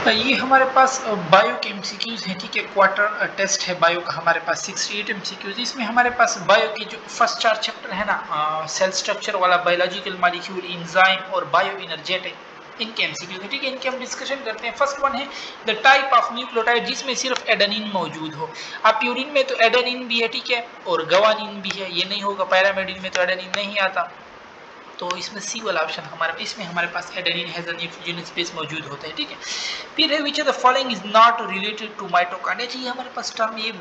ये हमारे पास बायो के एमसीक्यूज हैं, ठीक है। क्वार्टर टेस्ट है बायो का हमारे पास 68 एमसीक्यूज। इसमें हमारे पास बायो की जो फर्स्ट 4 चैप्टर है ना, सेल स्ट्रक्चर वाला, बायोलॉजिकल मॉलिक्यूल, एंजाइम और बायो एनर्जेटिक, इनके एमसीक्यूज है, ठीक है। इनके हम डिस्कशन करते हैं। फर्स्ट वन है द टाइप ऑफ न्यूक्लियोटाइड जिसमें सिर्फ एडेनिन मौजूद हो। अब प्यूरिन में तो एडेनिन भी है, ठीक है, और गवानिन भी है, ये नहीं होगा। पैरामेडिन में तो एडेनिन नहीं आता, तो इसमें सी वाला ऑप्शन हमारे, इसमें हमारे पास adenine has a nucleotide base मौजूद होता है, ठीक है। फिर है which of the following is not related to mitochondria. चाहिए हमारे पास टर्म, ये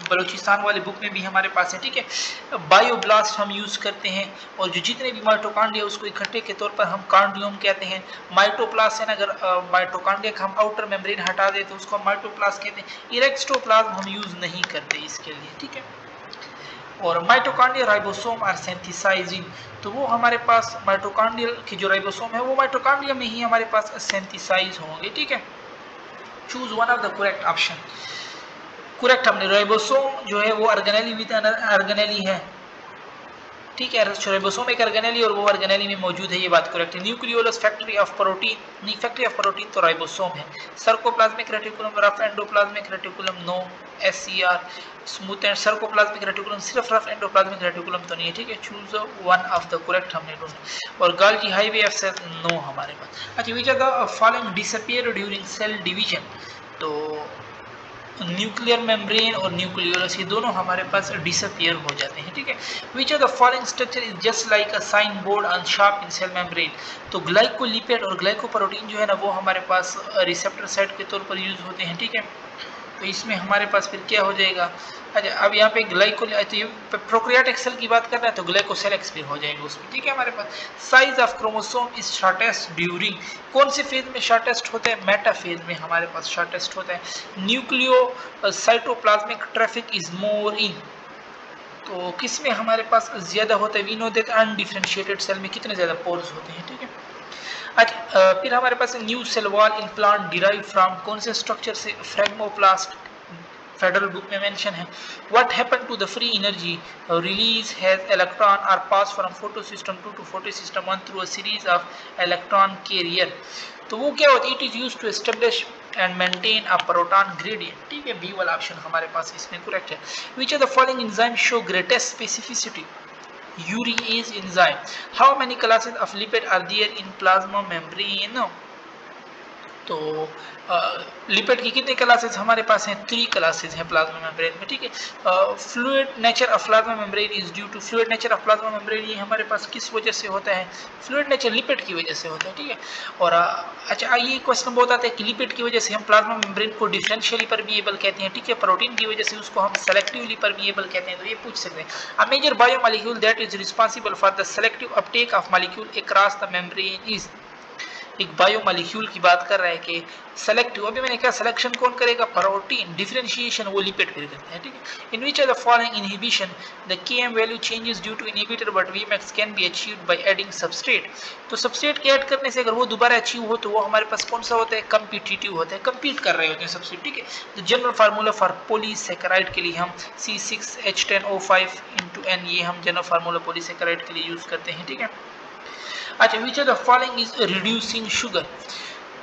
बलूचिस्तान वाले बुक में भी हमारे पास है, ठीक है। बायोब्लास्ट हम यूज करते हैं, और जो जितने भी माइटोकॉन्ड्रिया उसको इकट्ठे के तौर पर हम कार्डियम कहते हैं। माइटोप्लास्ट है ना, अगर माइटोकॉन्ड्रिया का हम आउटर मेम्ब्रेन हटा दें तो उसको हम माइटोप्लास्ट कहते हैं। इरेक्टोप्लाज्म हम यूज नहीं करते इसके लिए, ठीक है। और माइटोकॉन्ड्रियल राइबोसोम आर सिंथेसाइजिंग, तो वो हमारे पास माइटोकॉन्ड्रियल की जो राइबोसोम है वो माइटोकॉन्ड्रिया में ही हमारे पास सिंथेसाइज होंगे, ठीक है। Choose one of the correct option. Correct हमने राइबोसोम जो है वो ऑर्गेनेली विद ऑर्गेनेली है, ठीक है। राइबोसोम एक ऑर्गेनेली और वो ऑर्गेनेली में मौजूद है, ये बात करेक्ट है। न्यूक्लियोलस फैक्ट्री ऑफ प्रोटीन, नहीं, फैक्ट्री ऑफ प्रोटीन तो राइबोसोम है। Sarcoplasmic reticulum, rough endoplasmic reticulum, no. SCR smooth and sarcoplasmic reticulum, सिर्फ रफ एंडोप्लाज्मिक रेटिकुलम तो नहीं है, ठीक है। Choose one of the correct हमने ढूंढा। और Golgi highway of cell, no हमारे पास। अच्छा, which are the following disappear during cell division, तो न्यूक्लियर मेम्ब्रेन और न्यूक्लियोलस ये दोनों हमारे पास डिसअपियर हो जाते हैं, ठीक है। Which of the following structure is just like a sign board on sharp in cell membrane, तो ग्लाइकोलिपिड और ग्लाइकोप्रोटीन जो है ना वो हमारे पास रिसेप्टर साइट के तौर पर यूज होते हैं, ठीक है। तो इसमें हमारे पास फिर क्या हो जाएगा। अच्छा, अब यहाँ पे ग्लाइकोल, तो प्रोकैरियोटिक सेल की बात कर रहे हैं तो ग्लाइकोसेल एक्सपियर हो जाएंगे उसमें, ठीक है। हमारे पास size of chromosome is shortest during, कौन से फेज में शॉर्टेस्ट होता है, मेटा फेज में हमारे पास शॉर्टेस्ट होता है। Nucleocytoplasmic traffic is more in, तो किस में हमारे पास ज्यादा होता है। We know that undifferentiated cell में कितने ज्यादा पोर्स होते हैं, ठीक है। अच्छा, फिर हमारे पास new cell wall implant derive from, कौन से स्ट्रक्चर से, फ्रेगमोप्लास्ट, फेडरल बुक में मेंशन है। What happen to the free energy release has electron are pass from photosystem 2 to photosystem 1 through a series of electron carrier, तो वो क्या होता है, it is used to establish and maintain a proton gradient, ठीक है। B वाला option हमारे पास इसमें करेक्ट है। Which of the following enzyme show greatest specificity, urease enzyme, how many classes of lipid are there in plasma membrane, तो lipid की कितनी classes हमारे पास हैं, 3 क्लासेस हैं प्लाज्मा मेम्ब्रेन में, ठीक है। Fluid nature of plasma membrane is due to, fluid nature of plasma membrane ये हमारे पास किस वजह से होता है, फ्लूइड नेचर लिपिड की वजह से होता है, ठीक है। और अच्छा, ये क्वेश्चन बहुत आता है कि लिपिड की वजह से हम प्लाज्मा मेम्ब्रेन को डिफरेंशियली परमिएबल कहते हैं, ठीक है। प्रोटीन की वजह से उसको हम सेलेक्टिवली परमिएबल कहते हैं, तो ये पूछ सकते हैं। A major biomolecule that is responsible for the selective uptake of molecule across the membrane is, एक बायोमोलिक्यूल की बात कर रहा है कि सेलेक्टिव, अभी मैंने कहा सिलेक्शन कौन करेगा, प्रोटीन, डिफरेंशिएशन वो लिपिड फिर करते हैं, ठीक है। In which are the following inhibition the Km value changes due to inhibitor but Vmax can be achieved by adding substrate, तो सबस्ट्रेट के ऐड करने से अगर वो दोबारा अचीव हो तो वो हमारे पास कौन सा होता है, कम्पिटिटिव होता है, कम्पीट कर रहे होते हैं सबस्ट्रेट, ठीक है। तो जनरल फार्मूला फॉर पॉलीसैकेराइड के लिए हम C6H10O5 N, ये हम जनरल फार्मूला पॉलीसैकेराइड के लिए यूज करते हैं, ठीक है। अच्छा, विच of the following is reducing sugar,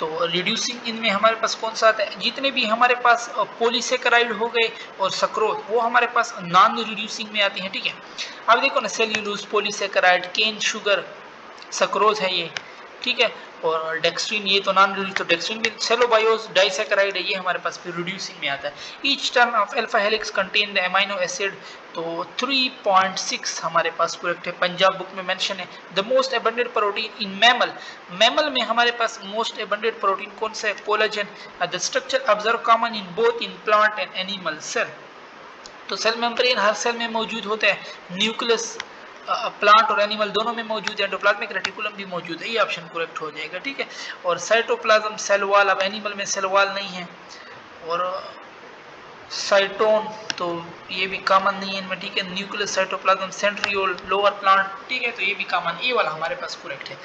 तो रिड्यूसिंग इनमें हमारे पास कौन सा आता है, जितने भी हमारे पास पॉलीसेकेराइड हो गए और सक्रोज वो हमारे पास नॉन रिड्यूसिंग में आते हैं, ठीक है। अब देखो ना, cellulose, polysaccharide, cane sugar, sucrose है ये, ठीक है। और डेक्स्ट्रीन ये तो नॉन रिड्यूस, तो डेक्स्ट्रीन भी, सेलोबायोज डाइसेकेराइड है ये हमारे पास फिर रिड्यूसिंग में आता है। Each turn of alpha helix contain the amino acid, तो 3.6 हमारे पास करेक्ट है, पंजाब बुक में मेंशन है। The most abundant protein in mammal, mammal में हमारे पास मोस्ट एबंडेंट प्रोटीन कौन सा है, collagen. The structure observe common in both in plant and animal cell, तो सेल मेम्ब्रेन हर सेल में मौजूद होता है, न्यूक्लियस प्लांट और एनिमल दोनों में मौजूद है, एंडोप्लाज्मिक रेटिकुलम भी मौजूद है, ये ऑप्शन करेक्ट हो जाएगा, ठीक है। और साइटोप्लाज्म सेल वॉल, अब एनिमल में सेल वॉल नहीं है, और साइटोन तो ये भी कॉमन नहीं है इनमें, ठीक है। Nucleus cytoplasm centriole lower plant, ठीक है, तो ये भी कॉमन, ये वाला हमारे पास करेक्ट है।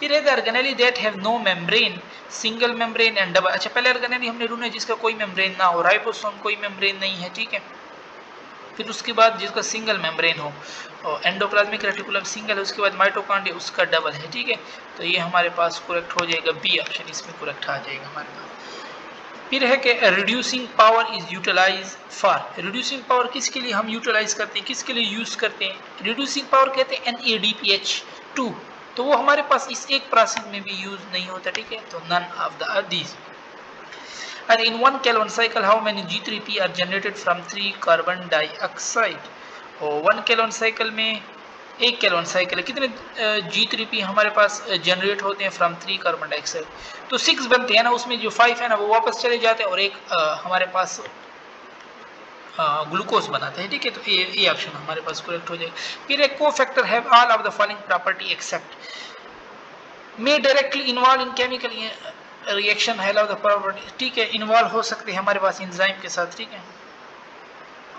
फिर है the organelle that have no membrane, single membrane and double, अच्छा पहले ऑर्गेनेली हमने ढूंढा जिसका कोई मेम्ब्रेन ना हो, राइबोसोम कोई मेम्ब्रेन नहीं है, ठीक है। फिर उसके बाद जिसका सिंगल मेम्ब्रेन हो, और एंडोप्लाज्मिक रेटिकुलम सिंगल है, उसके बाद माइटोकॉन्ड्रिया उसका डबल है, ठीक है। तो ये हमारे पास करेक्ट हो जाएगा, बी ऑप्शन इसमें करेक्ट आ जाएगा हमारे पास। फिर है कि reducing power is utilised for, reducing power किसके लिए हम यूटिलाइज करते हैं, किसके लिए यूज करते हैं, रिड्यूसिंग पावर कहते हैं NADPH2, तो वो हमारे पास इस एक प्रोसेस में भी यूज नहीं होता, ठीक है। तो none of the these. And in 1 Kelvin cycle, how many G3P are generated from 3 carbon dioxide? और 1 Kelvin cycle में 1 Kelvin cycle है, कितने G3P हमारे पास जनरेट होते हैं फ्रॉम 3 कार्बन डाइऑक्साइड, तो 6 बनते हैं ना, उसमें जो 5 है ना वो वापस चले जाते हैं और एक हमारे पास ग्लूकोज बनाते हैं, ठीक है। तो ये ऑप्शन हमारे पास करेक्ट हो जाएगा। फिर एक cofactor have all of the following property except may directly involve in chemical reaction है द प्रॉपर्टी, ठीक है, इन्वॉल्व हो सकते हैं हमारे पास एंजाइम के साथ, ठीक है।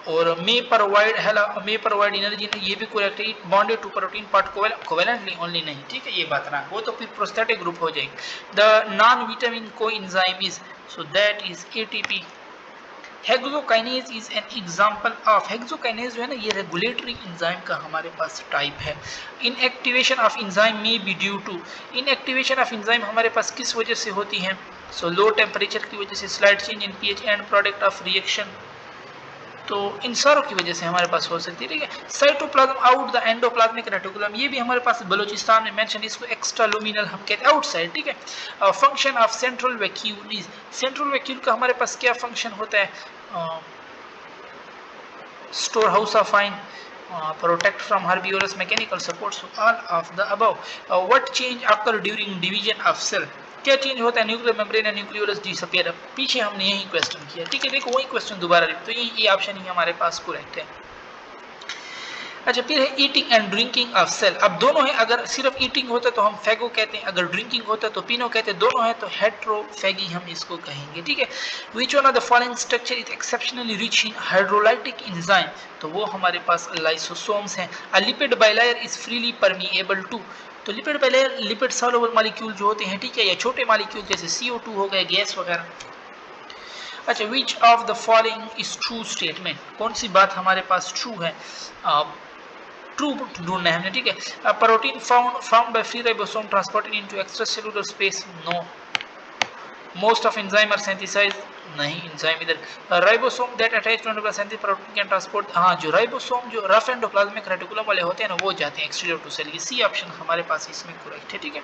और मे प्रोवाइड एनर्जी, ये भी करेक्ट है। Bonded to protein part covalently only नहीं, ठीक है, ये बात ना, वो तो फिर प्रोस्थेटिक ग्रुप हो जाएगी। The non vitamin coenzyme is, so that is ATP। Hexokinase is an example of, hexokinase जो है ना ये रेगुलेटरी एंजाइम का हमारे पास टाइप है। Inactivation of enzyme may be due to, inactivation of enzyme हमारे पास किस वजह से होती है, सो लो टेम्परेचर की वजह से, slide change in pH and product of reaction, तो इन सारों की वजह से हमारे पास हो सकती है, ठीक है। Cytoplasm out the endoplasmic reticulum, ये भी हमारे पास बलूचिस्तान में मेंशन, इसको एक्स्ट्रा लुमिनल हम कहते हैं, आउटसाइड, ठीक है। Function of central vacuole is, central vacuole का हमारे पास क्या फंक्शन होता है, store house of fine, protect from herbivores mechanical support, so all of the above. What change occur during division of cell, क्या चेंज होता है, nuclear membrane and nucleolus disappear, पीछे हमने यही क्वेश्चन किया, ठीक है। देखो वही क्वेश्चन दोबारा, तो ये ऑप्शन ही हमारे पास करेक्ट है। अच्छा, फिर है eating and drinking of cell, अब दोनों है, अगर सिर्फ ईटिंग होता है तो हम फैगो कहते हैं, अगर ड्रिंकिंग होता है तो पिनो कहते हैं, दोनों है तो हेट्रोफैगी हम इसको कहेंगे, ठीक है। Which one of the following structure is exceptionally rich in hydrolytic enzyme, तो वो हमारे पास लाइसोसोम्स हैं। A lipid bilayer is freely permeable to, तो lipid bilayer lipid soluble molecule जो होते हैं, ठीक है, या छोटे मॉलिक्यूल जैसे CO2 हो गए, गैस वगैरह। अच्छा, विच of the following is true statement, कौन सी बात हमारे पास ट्रू है, ट्रू ढूंढना है हमने, ठीक है। Protein found by free ribosome transported into extracellular space, no. Most of enzyme are synthesised, नहीं, एंजाइम इधर। Ribosome that attach to endoplasmic protein can transport, हाँ, जो राइबोसोम जो रफ एंडोप्लाज्मिक रेटिकुलम वाले होते हैं ना वो जाते हैं एक्सटीरियर टू सेल, ये सी ऑप्शन हमारे पास इसमें करेक्ट है, ठीक है।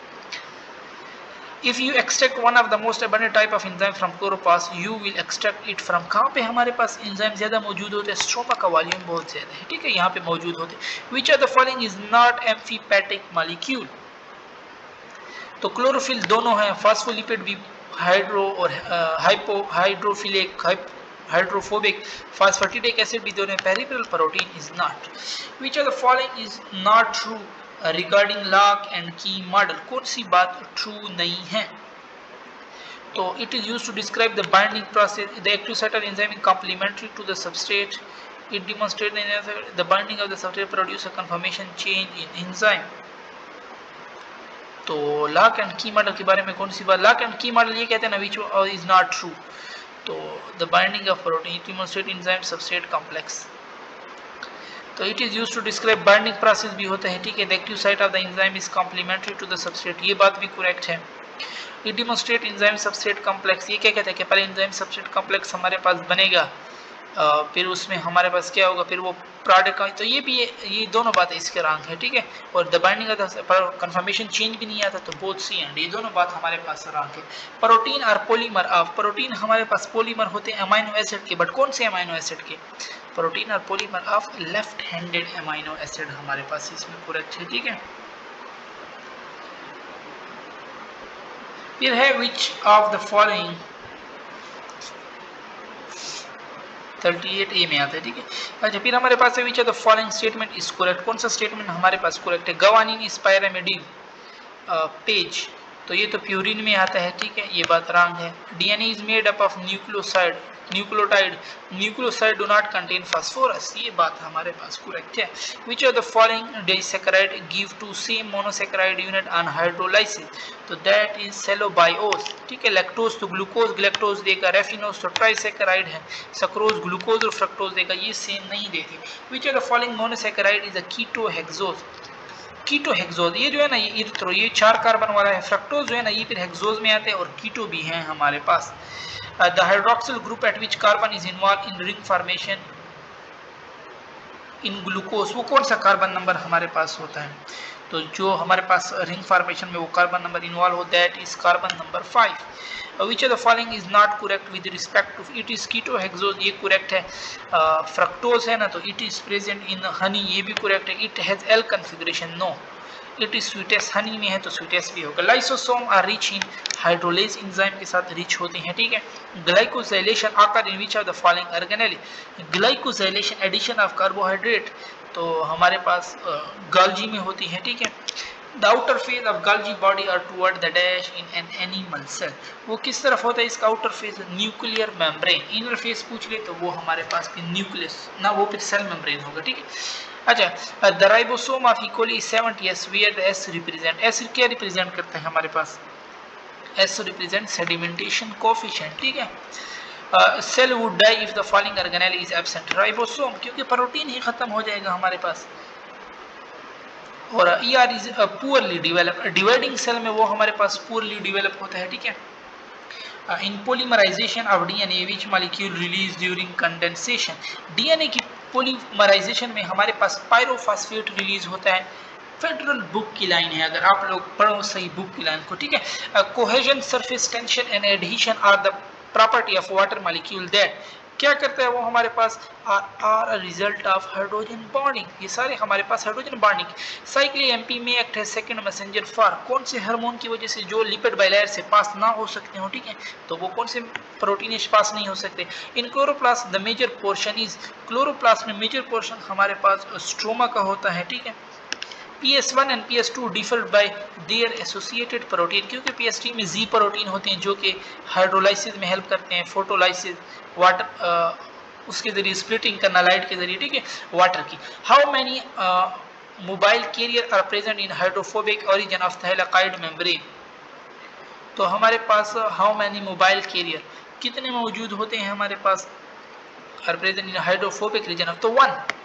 If you extract one of the most abundant type of enzyme from chloroplast, you will extract it from, कहाँ पे हमारे पास एंजाइम ज्यादा मौजूद होते हैं, स्ट्रोमा का वॉल्यूम बहुत ज्यादा है, ठीक है, यहाँ पे मौजूद होते हैं। Which of the following is not amphipathic molecule, तो क्लोरोफिल दोनों है, फास्फोलिपिड भी हाइड्रो और हाइड्रोफिलिक हाइड्रोफोबिक, फास्फेटिडिक एसिड भी दोनों, peripheral protein is not. Which of the following is not true regarding lock and key model, कौन सी बात ट्रू नहीं है, तो it is used to describe the binding process, the active site of enzyme is complementary to the substrate, it demonstrate the binding of the substrate produce a conformation change in enzyme. तो lock and key model के बारे में कौन सी बात, lock and key model ये कहते हैं ना विच इज नॉट ट्रू, तो the binding of protein, it demonstrate enzyme substrate complex, तो it is used to describe binding process भी होता है, ठीक है। The active site of the enzyme is complementary to the substrate, ये बात भी करेक्ट है। It demonstrate enzyme substrate complex, ये क्या कहते हैं कि पहले एंजाइम सबस्ट्रेट कॉम्प्लेक्स हमारे पास बनेगा, फिर उसमें हमारे पास क्या होगा, फिर वो प्रोडक्ट, तो ये भी ये दोनों बातें इसके रंग है, ठीक है। और the binding of conformation change भी नहीं आता, तो बोथ सी एंड, ये दोनों बात हमारे पास रंग है। प्रोटीन और पॉलीमर ऑफ, प्रोटीन हमारे पास पॉलीमर होते हैं अमाइनो एसिड के, बट कौन से अमाइनो एसिड के, प्रोटीन और polymer of left handed amino acid हमारे पास इसमें करेक्ट है, ठीक है। फिर है which of the following, 38A में आता है, ठीक है। अच्छा, फिर हमारे पास है which of the following statement is correct, कौन सा स्टेटमेंट हमारे पास करेक्ट है, गवानीन इज पायरामिडिन पेज, तो ये तो प्यूरिन में आता है, ठीक है, ये बात रॉन्ग है। DNA is made up of nucleoside, nucleotide nucleoside do not contain phosphorus, ये बात हमारे पास करेक्ट है। Which of the following disaccharide give two same monosaccharide unit on hydrolysis, तो दैट इज सेलोबायोस, ठीक है। लैक्टोज तो ग्लूकोज ग्लैक्टोज देगा, रेफिनोज तो ट्राइसैकराइड है, सक्रोज ग्लूकोज और फ्रक्टोज देगा, ये सेम नहीं देते। Which of the following monosaccharide is a ketohexose, ketohexose ये जो है ना ये इरिथ्रो, ये 4 कार्बन वाला है। फ्रक्टोज जो है ना ये फिर हेक्सोज में आते हैं, और कीटो भी है हमारे पास। The hydroxyl group at which carbon is involve in ring formation in glucose, वो कौन सा कार्बन नंबर हमारे पास होता है? तो जो हमारे पास रिंग फॉर्मेशन में वो कार्बन नंबर इन्वॉल्व हो, that is carbon number 5। Which of the following is not correct with respect to, it is ketohexose, ये करेक्ट है। फ्रक्टोज है ना तो it is present in honey, ये भी करेक्ट है। It has L configuration, no. It is sweetest, honey में है तो स्वीटेस्ट भी होगा। Lysosome are rich in hydrolase enzyme के साथ रिच होते हैं, ठीक है। ग्लाइकोजाइलेशन आकर in which of the following organelle, glycosylation addition of carbohydrate तो हमारे पास गाल्जी में होती है, ठीक है। The outer face of Golgi body are toward the dash in an animal cell, वो किस तरफ होता है इसका outer face? Nuclear membrane. Inner face पूछ ले तो वो हमारे पास फिर न्यूक्लियस ना, वो फिर सेल मेम्ब्रेन होगा, ठीक है। अच्छा, the ribosome of E coli 70s where the S represent, S क्या रिप्रेजेंट करता है हमारे पास? एस रिप्रेजेंट सेडिमेंटेशन कोफिशिएंट, ठीक है। Cell would die if the following organelle is absent, ribosome क्योंकि प्रोटीन ही खत्म हो जाएगा हमारे पास। और ER is poorly develop, dividing cell में वो हमारे पास पुअरली डिवेलप होता है, ठीक है। In polymerization of DNA which molecule release during condensation, DNA की पोलीमराइजेशन में हमारे पास पायरोफॉस्फेट रिलीज होता है। फेडरल बुक की लाइन है, अगर आप लोग पढ़ो सही बुक की लाइन को, ठीक है। Cohesion, surface tension and adhesion are the property of water molecule that, क्या करता है वो हमारे पास? Are a result of hydrogen bonding, ये सारे हमारे पास हाइड्रोजन बॉन्डिंग। साइक्लिक एमपी में एक्ट है सेकंड मैसेंजर फॉर, कौन से हार्मोन की वजह से? जो लिपिड बाइलेयर से पास ना हो सकते हो, ठीक है। तो वो कौन से प्रोटीन पास नहीं हो सकते? In chloroplast the major portion is, chloroplast में मेजर पोर्शन हमारे पास स्ट्रोमा का होता है, ठीक है। PS1 and PS2 differed by their associated protein, क्योंकि PS3 में जी प्रोटीन होते हैं जो कि हाइड्रोलाइसिस में हेल्प करते हैं, फोटोलाइसिस, वाटर उसके जरिए स्प्लिटिंग करना लाइट के जरिए, ठीक है, वाटर की। How many mobile carrier are present in hydrophobic origin of thylakoid membrane, तो हमारे पास हाउ मैनी मोबाइल कैरियर कितने मौजूद होते हैं हमारे पास? Are present in hydrophobic region of, तो 1।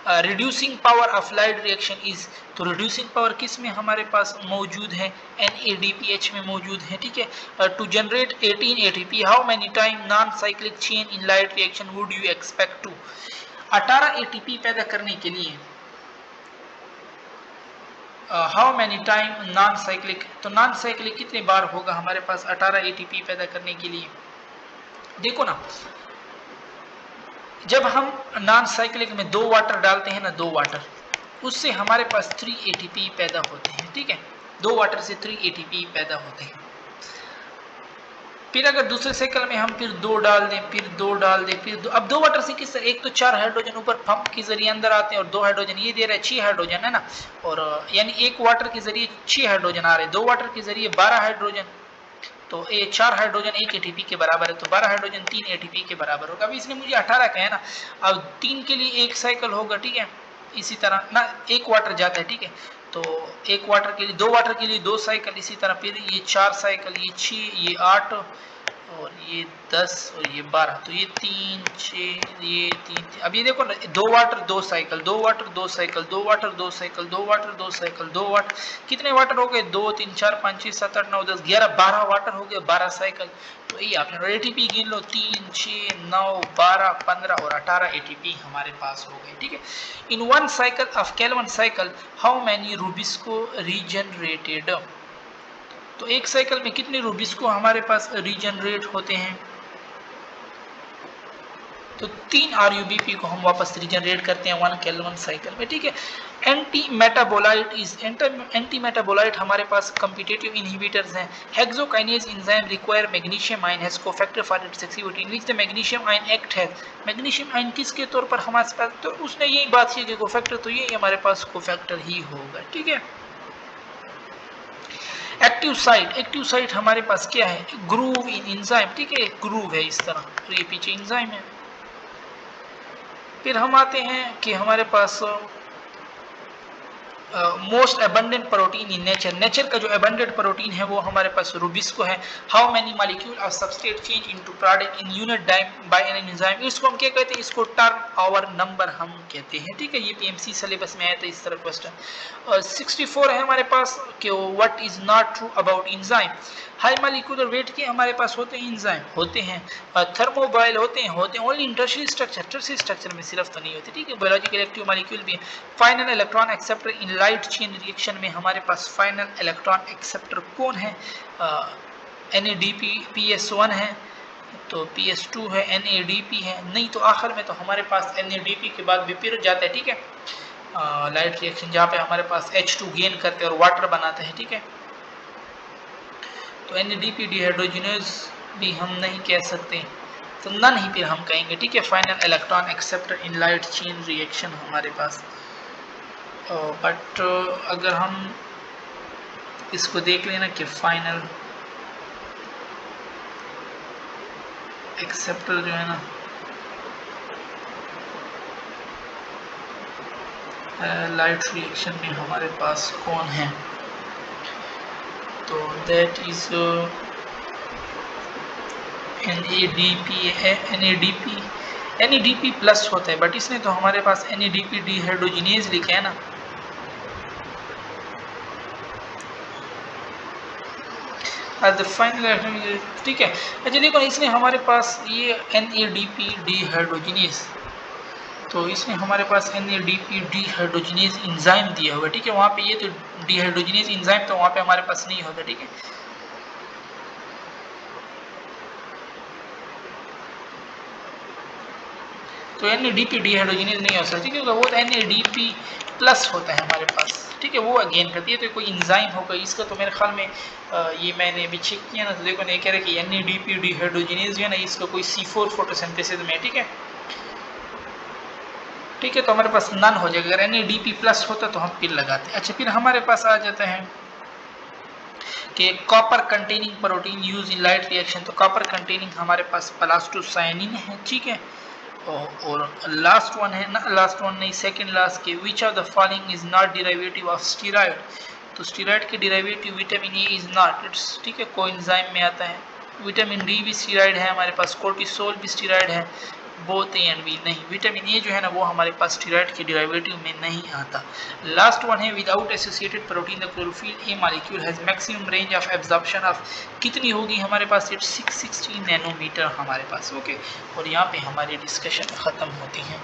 Reducing power of light reaction is, तो रिड्यूसिंग पावर किस में हमारे पास मौजूद है? NADPH में मौजूद है, ठीक है। To generate 18 ATP how many time non cyclic chain in light reaction would you expect to, 18 ATP पैदा करने के लिए how many time non cyclic, तो नॉन साइक्लिक कितने बार होगा हमारे पास 18 ATP पैदा करने के लिए? देखो ना, जब हम नॉन साइक्लिक में 2 वाटर डालते हैं ना, 2 वाटर, उससे हमारे पास 3 ATP पैदा होते हैं, ठीक है। 2 वाटर से 3 ATP पैदा होते हैं। फिर अगर दूसरे साइकिल में हम फिर 2 डाल दें, फिर 2 डाल दें, फिर 2, अब 2 वाटर से किस तरह, एक तो 4 हाइड्रोजन ऊपर पंप के जरिए अंदर आते हैं और 2 हाइड्रोजन ये दे रहा है, 6 हाइड्रोजन है ना, और यानी एक वाटर के जरिए 6 हाइड्रोजन आ रहे हैं, 2 वाटर के जरिए 12 हाइड्रोजन, तो ये 4 हाइड्रोजन 1 ATP के बराबर है, तो 12 हाइड्रोजन 3 ATP के बराबर होगा। अभी इसने मुझे 18 कहा है ना, अब 3 के लिए एक साइकिल होगा, ठीक है। इसी तरह ना एक वाटर जाता है, ठीक है, तो एक वाटर के लिए 2 वाटर के लिए 2 साइकिल, इसी तरह फिर ये 4 साइकिल, ये 6, ये 8 और ये 10 और ये 12, तो ये 3 6 ये 3, अब ये देखो ना, 2 water 2 cycle, 2 water 2 cycle, 2 water 2 cycle, 2 water 2 cycle, 2 water, कितने वाटर हो गए? 2 3 4 5 6 7 8 9 10 11 12 वाटर हो गए, 12 साइकिल। तो ये आपने ATP गिन लो, 3 6 9 12 15 और 18 ATP हमारे पास हो गए, ठीक है। In one cycle of Calvin cycle how many rubisco regenerated, तो एक साइकिल में कितने रूबिस्को हमारे पास रीजनरेट होते हैं? तो 3 RUBP को हम वापस रीजनरेट करते हैं 1 केल्विन साइकिल में, ठीक है। Anti metabolite is, anti metabolite हमारे पास कम्पिटिटिव इनहिबिटर्स हैं। Hexokinase enzyme require magnesium ion has cofactor for its activity in which the magnesium ion act है, मैग्नीशियम आयन किसके तौर पर हमारे पास, तो उसने यही बात की कि कोफैक्टर, तो ये हमारे पास कोफैक्टर ही होगा, ठीक है। एक्टिव साइट हमारे पास क्या है, ग्रूव इन एंजाइम, ठीक है, एक ग्रूव है इस तरह, तो ये पीछे एंजाइम है। फिर हम आते हैं कि हमारे पास most abundant protein in nature, nature का जो अबंडेंट प्रोटीन है वो हमारे पास रूबिस्को है। How many molecule of substrate change into product in unit time by an enzyme, इसको हम क्या कहते हैं, इसको टर्न आवर नंबर हम कहते हैं, ठीक है। ये पीएमसी सिलेबस में आया था इस तरह क्वेश्चन। 64 है हमारे पास कि what is not true about enzyme, high molecular weight के हमारे पास होते हैं एंजाइम, होते हैं थर्मोबाइल होते हैं ओनली इन टर्शियरी स्ट्रक्चर में सिर्फ तो नहीं होते, ठीक है। बायोलॉजिकल एक्टिव मॉलिक्यूल भी है। Final electron acceptor in light chain reaction में हमारे पास फाइनल इलेक्ट्रॉन एक्सेप्टर कौन है, NADP PS1 है, तो PS2 है, NADP है, नहीं तो आखिर में तो हमारे पास NADP के बाद विपिर जाता है, ठीक है, लाइट रिएक्शन जहाँ पे हमारे पास H2 गेन करते हैं और वाटर बनाते हैं, ठीक है। तो NADP डिहाइड्रोजिनेज भी हम नहीं कह सकते, तो नन ही फिर हम कहेंगे, ठीक है। Final electron acceptor in light chain reaction हमारे पास। बट अगर हम इसको देख लेना कि फाइनल एक्सेप्टर जो है ना लाइट रिएक्शन में हमारे पास कौन है, तो दैट इज NADP प्लस होता है, बट इसने तो हमारे पास NADP डिहाइड्रोजिनेज लिखा है ना, फाइनल, ठीक है। अच्छा देखो इसने हमारे पास ये NADP डिहाइड्रोजिनेज, तो इसमें हमारे पास NADP डिहाइड्रोजिनेज एंजाइम दिया हुआ है, ठीक है। वहाँ पे ये तो डिहाइड्रोजिनेज एंजाइम तो वहाँ पे हमारे पास नहीं होता, ठीक है। तो NADP डिहाइड्रोजिनेज नहीं हो सकता, ठीक है, वो तो NADP प्लस होता है हमारे पास, ठीक है, वो अगेन करती है, तो कोई एंजाइम होगा इसका, तो मेरे ख्याल में ये मैंने अभी चेक किया ना, तो देखो नहीं कह रहे कि NADP डिहाइड्रोजिनेज जो है ना इसका कोई C4 फोटोसिंथेसिस में, ठीक है, ठीक है, तो हमारे पास नन हो जाएगा। अगर NADP प्लस होता तो हम फिर लगाते। अच्छा फिर हमारे पास आ जाता है कि copper containing protein use in light reaction, तो कॉपर कंटेनिंग हमारे पास प्लास्टोसाइनिन है, ठीक है। और लास्ट वन है ना, लास्ट वन नहीं, सेकंड लास्ट के विच of the following is not derivative of steroid, तो स्टेरॉइड के derivative vitamin A is not, it's, ठीक है, कोएंजाइम में आता है। विटामिन डी भी स्टेरॉइड है हमारे पास, कोर्टिसोल भी स्टेरॉइड है, बोथ ए एंड बी नहीं। विटामिन ए जो है ना वो हमारे पास स्टेरॉइड के डेरिवेटिव में नहीं आता। लास्ट वन है without associated protein the chlorophyll A molecule has maximum range of absorption of, कितनी होगी हमारे पास, इट्स 660 नैनोमीटर हमारे पास, ओके। और यहाँ पे हमारी डिस्कशन ख़त्म होती है।